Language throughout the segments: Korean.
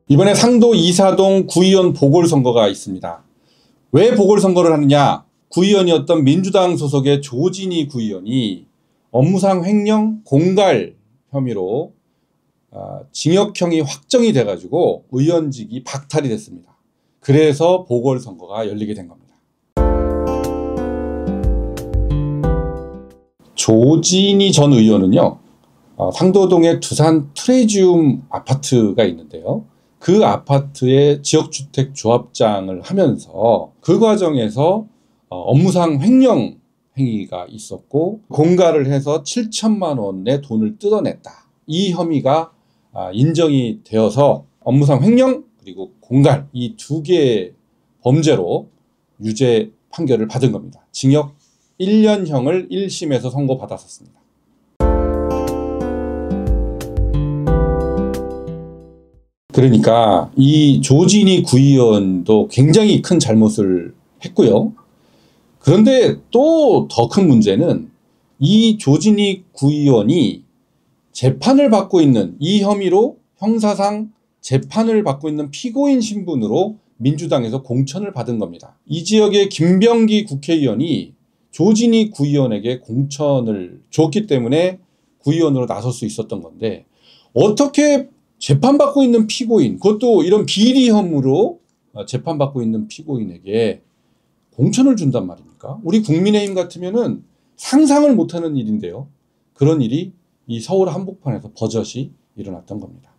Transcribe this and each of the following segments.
이번에 상도 이사동 구의원 보궐선거가 있습니다. 왜 보궐선거를 하느냐? 구의원이었던 민주당 소속의 조진희 구의원이 업무상 횡령 공갈 혐의로 징역형이 확정이 돼가지고 의원직이 박탈이 됐습니다. 그래서 보궐선거가 열리게 된 겁니다. 조진희 전 의원은요, 상도동에 두산 트레지움 아파트가 있는데요. 그 아파트의 지역주택 조합장을 하면서 그 과정에서 업무상 횡령 행위가 있었고 공갈을 해서 7천만 원의 돈을 뜯어냈다. 이 혐의가 인정이 되어서 업무상 횡령 그리고 공갈 이 두 개의 범죄로 유죄 판결을 받은 겁니다. 징역 1년형을 1심에서 선고받았었습니다. 그러니까 이 조진희 구의원도 굉장히 큰 잘못을 했고요. 그런데 또 더 큰 문제는 이 조진희 구의원이 재판을 받고 있는 이 혐의로 형사상 재판을 받고 있는 피고인 신분으로 민주당에서 공천을 받은 겁니다. 이 지역의 김병기 국회의원이 조진희 구의원에게 공천을 줬기 때문에 구의원으로 나설 수 있었던 건데 어떻게 재판받고 있는 피고인, 그것도 이런 비리 혐의로 재판받고 있는 피고인에게 공천을 준단 말입니까? 우리 국민의힘 같으면은 상상을 못하는 일인데요. 그런 일이 이 서울 한복판에서 버젓이 일어났던 겁니다.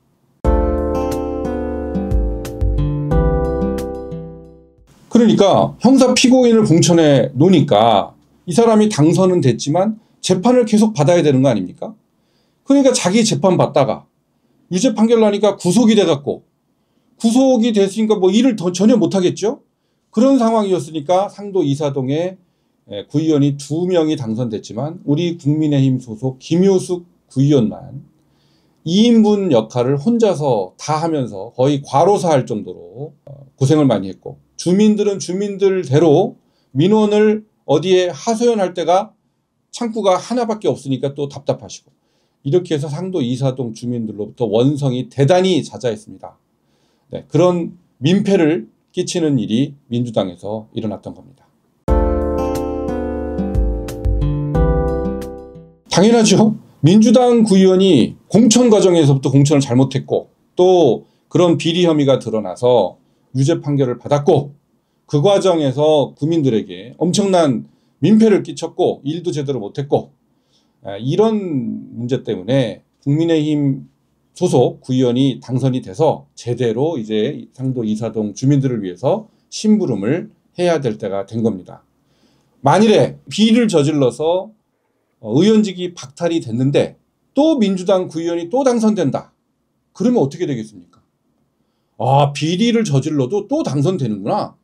그러니까 형사 피고인을 공천해 놓으니까 이 사람이 당선은 됐지만 재판을 계속 받아야 되는 거 아닙니까? 그러니까 자기 재판 받다가 유죄 판결 나니까 구속이 돼갖고 구속이 됐으니까 뭐 일을 전혀 못하겠죠? 그런 상황이었으니까 상도 이사동에 구의원이 2명이 당선됐지만 우리 국민의힘 소속 김효숙 구의원만 2인분 역할을 혼자서 다 하면서 거의 과로사 할 정도로 고생을 많이 했고 주민들은 주민들대로 민원을 어디에 하소연할 때가 창구가 하나밖에 없으니까 또 답답하시고 이렇게 해서 상도 이사동 주민들로부터 원성이 대단히 자자했습니다. 네, 그런 민폐를 끼치는 일이 민주당에서 일어났던 겁니다. 당연하죠. 민주당 구의원이 공천 과정에서부터 공천을 잘못했고 또 그런 비리 혐의가 드러나서 유죄 판결을 받았고 그 과정에서 국민들에게 엄청난 민폐를 끼쳤고 일도 제대로 못했고 이런 문제 때문에 국민의힘 소속 구의원이 당선이 돼서 제대로 이제 상도 이사동 주민들을 위해서 심부름을 해야 될 때가 된 겁니다. 만일에 비리를 저질러서 의원직이 박탈이 됐는데 또 민주당 구의원이 또 당선된다. 그러면 어떻게 되겠습니까? 아, 비리를 저질러도 또 당선되는구나.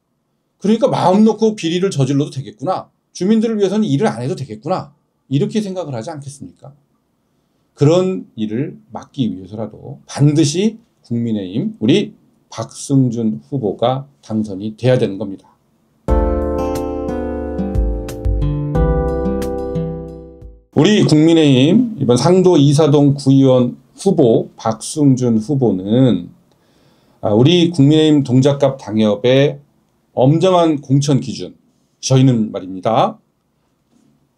그러니까 마음 놓고 비리를 저질러도 되겠구나. 주민들을 위해서는 일을 안 해도 되겠구나. 이렇게 생각을 하지 않겠습니까? 그런 일을 막기 위해서라도 반드시 국민의힘 우리 박승준 후보가 당선이 돼야 되는 겁니다. 우리 국민의힘 이번 상도 이사동 구의원 후보 박승준 후보는 우리 국민의힘 동작갑 당협의 엄정한 공천 기준, 저희는 말입니다.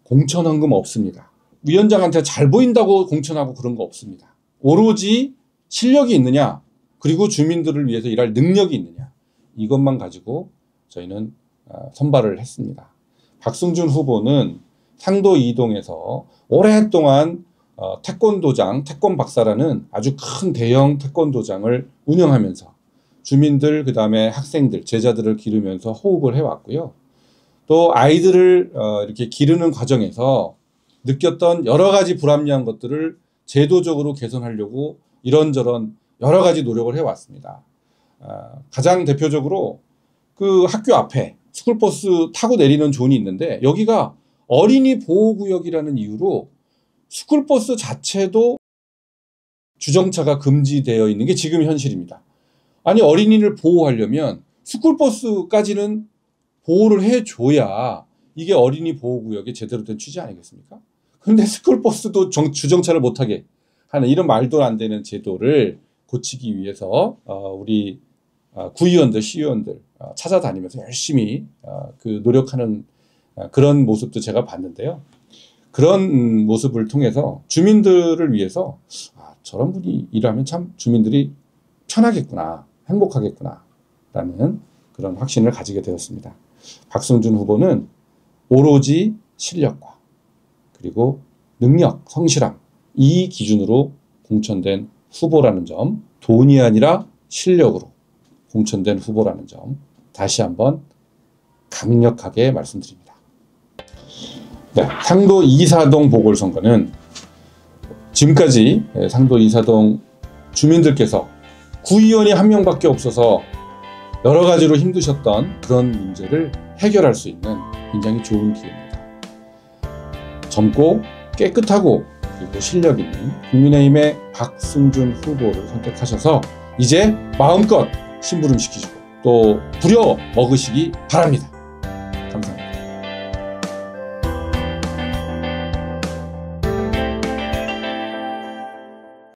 공천 헌금 없습니다. 위원장한테 잘 보인다고 공천하고 그런 거 없습니다. 오로지 실력이 있느냐 그리고 주민들을 위해서 일할 능력이 있느냐 이것만 가지고 저희는 선발을 했습니다. 박승준 후보는 상도 이동에서 오랫동안 태권도장, 태권박사라는 아주 큰 대형 태권도장을 운영하면서 주민들 그다음에 학생들, 제자들을 기르면서 호흡을 해왔고요. 또 아이들을 이렇게 기르는 과정에서 느꼈던 여러 가지 불합리한 것들을 제도적으로 개선하려고 이런저런 여러 가지 노력을 해왔습니다. 가장 대표적으로 그 학교 앞에 스쿨버스 타고 내리는 존이 있는데 여기가 어린이 보호구역이라는 이유로 스쿨버스 자체도 주정차가 금지되어 있는 게 지금 현실입니다. 아니 어린이를 보호하려면 스쿨버스까지는 보호를 해줘야 이게 어린이 보호구역의 제대로 된 취지 아니겠습니까? 그런데 스쿨버스도 주정차를 못하게 하는 이런 말도 안 되는 제도를 고치기 위해서 우리 구의원들, 시의원들 찾아다니면서 열심히 그 노력하는 그런 모습도 제가 봤는데요. 그런 모습을 통해서 주민들을 위해서 저런 분이 일하면 참 주민들이 편하겠구나, 행복하겠구나 라는 그런 확신을 가지게 되었습니다. 박승준 후보는 오로지 실력과 그리고 능력, 성실함 이 기준으로 공천된 후보라는 점, 돈이 아니라 실력으로 공천된 후보라는 점 다시 한번 강력하게 말씀드립니다. 네, 상도 이사동 보궐선거는 지금까지 상도 이사동 주민들께서 구의원이 한 명밖에 없어서 여러 가지로 힘드셨던 그런 문제를 해결할 수 있는 굉장히 좋은 기회입니다. 젊고 깨끗하고 그리고 실력 있는 국민의힘의 박승준 후보를 선택하셔서 이제 마음껏 심부름 시키시고 또 부려 먹으시기 바랍니다.